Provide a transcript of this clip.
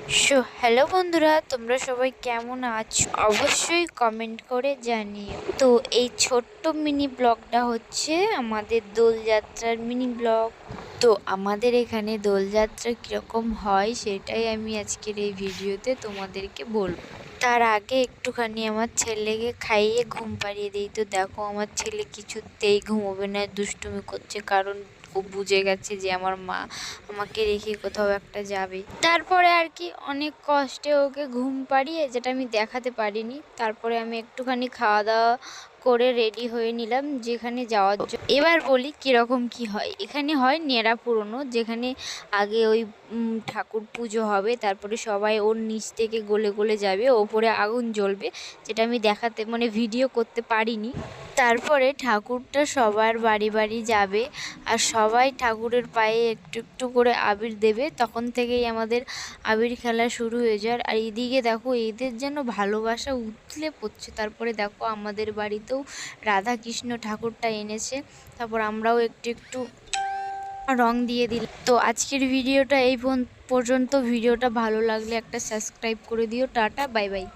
Hello বন্ধুরা, তোমরা সবাই কেমন আছো? অবশ্যই কমেন্ট করে জানিও। তো এই ছোট্ট মিনি ব্লগটা হচ্ছে আমাদের দোলযাত্রার মিনি ব্লগ। তো আমাদের এখানে দোলযাত্রা কীরকম হয় সেটাই আমি আজকের এই ভিডিওতে তোমাদেরকে বলবো। তার আগে একটুখানি আমার ছেলেকে খাইয়ে ঘুম পাড়িয়ে দিই। তো দেখো, আমার ছেলে কিছুতেই ঘুমোবে না, দুষ্টুমি করছে, কারণ ও বুঝে গেছে যে আমার মা আমাকে রেখে কোথাও একটা যাবে। তারপরে আর কি অনেক কষ্টে ওকে ঘুম পাড়িয়ে, যেটা আমি দেখাতে পারিনি, তারপরে আমি একটুখানি খাওয়া দাওয়া করে রেডি হয়ে নিলাম যেখানে যাওয়ার জন্য। এবার বলি কীরকম কি হয়। এখানে হয় নেড়া পুরনো, যেখানে আগে ওই ঠাকুর পুজো হবে, তারপরে সবাই ওর নিচ থেকে গলে গলে যাবে, ওপরে আগুন জ্বলবে, যেটা আমি দেখাতে ভিডিও করতে পারিনি। তারপরে ঠাকুরটা সবার বাড়ি বাড়ি যাবে আর সবাই ঠাকুরের পায়ে একটু একটু করে আবির দেবে। তখন থেকেই আমাদের আবির খেলা শুরু হয়ে যায়। আর এদিকে দেখো, এদের যেন ভালোবাসা উথলে পড়ছে। তারপরে দেখো, আমাদের বাড়িতেও রাধা কৃষ্ণ ঠাকুরটা এনেছে, তারপর আমরাও একটু একটু রং দিয়ে দিলাম। তো আজকের ভিডিওটা এই পর্যন্ত। ভিডিওটা ভালো লাগলে একটা সাবস্ক্রাইব করে দিও। Tata, bye bye.